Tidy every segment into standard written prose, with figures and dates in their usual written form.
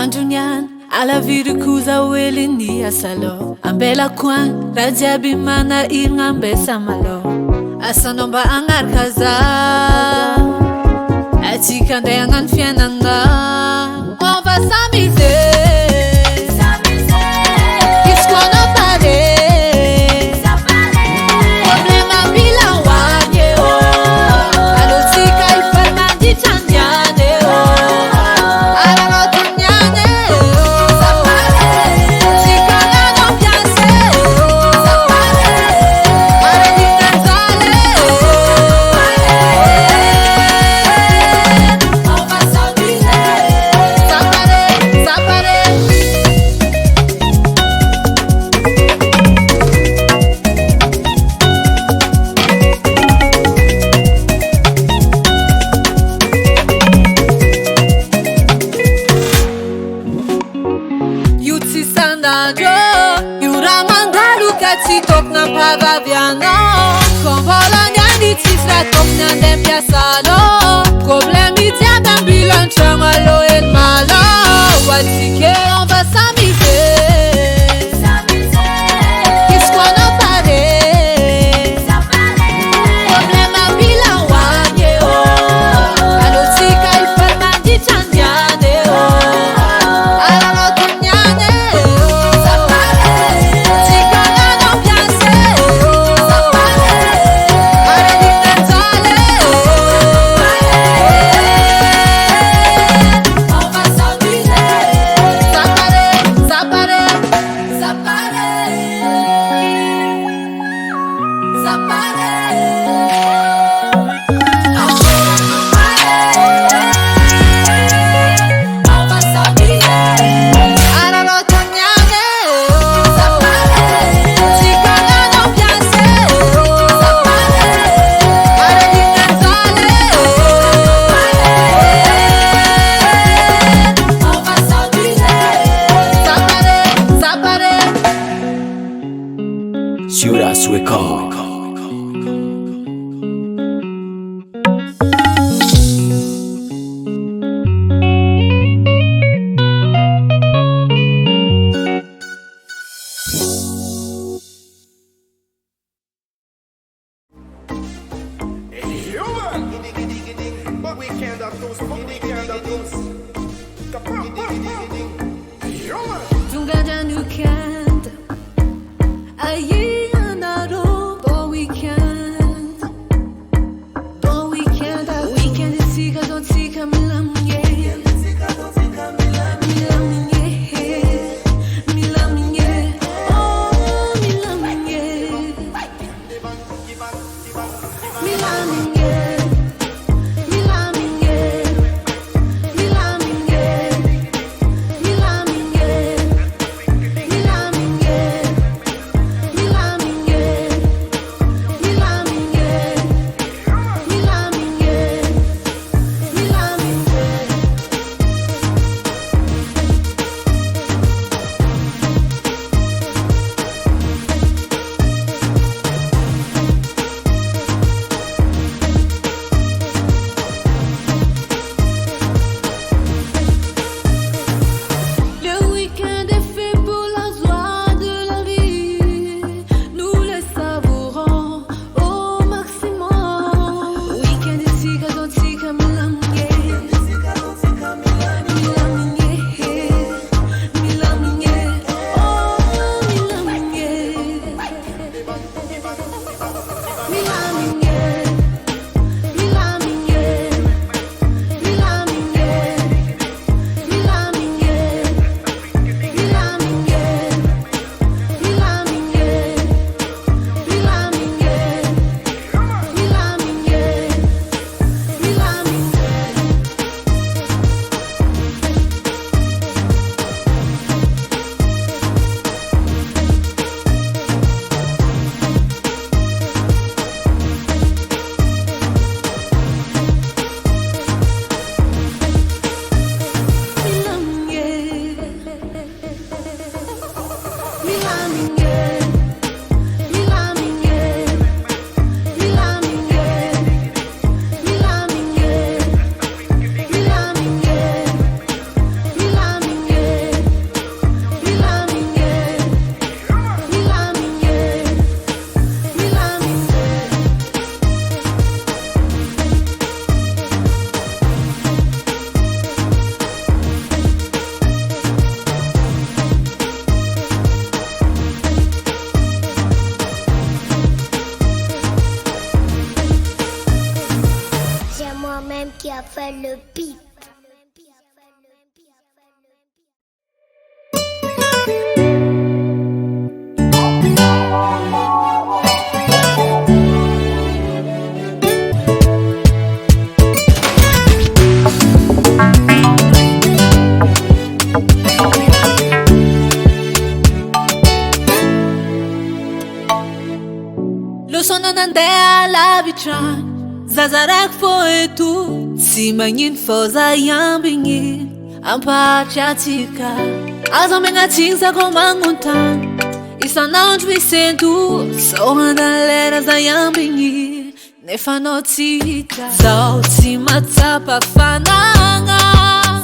Andronian ala virukuza welini asalo ambela kwan rajabi mana irngambe samalo asanomba angar kaza atikande angan fiananga on va s'amuser On va s'amuser. Qu'est-ce qu'on a parlé? Problème à Milan, ouais, oh. Alors, si qu'elle fait ma dit chandiane, oh. Alors, tognane, oh. Ça paraît. Si qu'on a ambiance, oh. Ça paraît. Alors, dit trany zaza raiky fô eto tsy magnino fô za iambigny ampahatry atsika aza megnatsiny za kô magnontany isan'andro misento sao handany lera za iambigny nefa anao tsy hita zaho tsy matsapa fanagna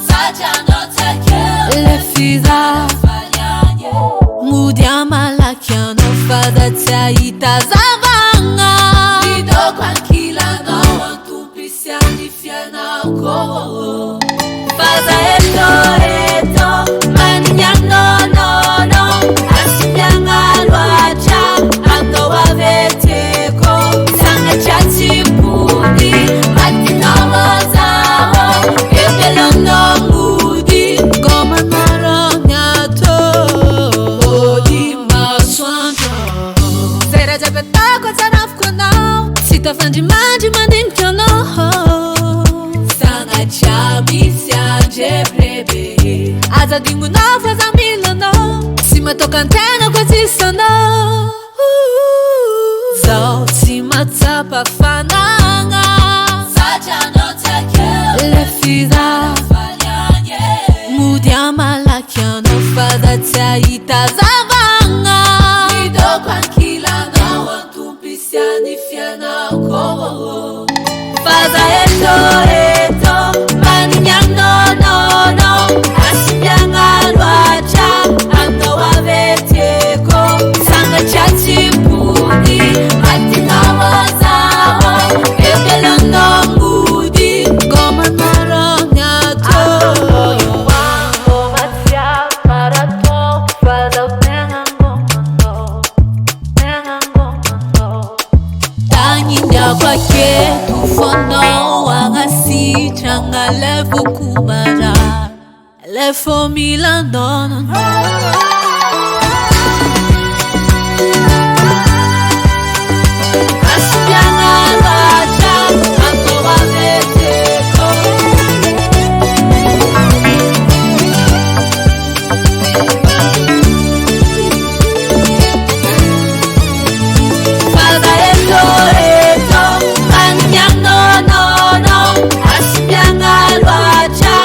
satria anao tsakeo le fiza mody amalaky anao fa da tsy ahita zavagna idoko ankilanao antompisy fianako fa za eto manignanonono asipiagna loatra andao aveteko sangatratsipody atinamazao evelonao mody gomanarognato ody masoandro zay raha jiaby atako atsarafiko anao tsy tafandrimandry mandinika anao sanatria misy andrebrebe azadingonao fa za milanao tsy matoka antena koa tsisanao zaho tsy matsapa fanagna satria anao tsakeo le fiza mody amalaky anao fa da tsy ahita zavagna idoko ankilanao antompisy fianako fa za eto manignanonono asipiagna loatra andao aveteko sangatratsipody atinamazao evelonao mody gomanarognato tagnindiako aketo fonao agnasitragna levoko bara le fô milandono asipiagna loatra andao aveteko fa za eto manignanonono asipiagna loatra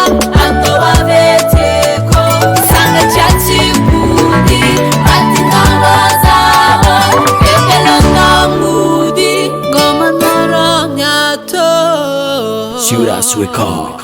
andao aveteko sangatratsipody atinamazao evelonao mody gomanarognato Hira Record.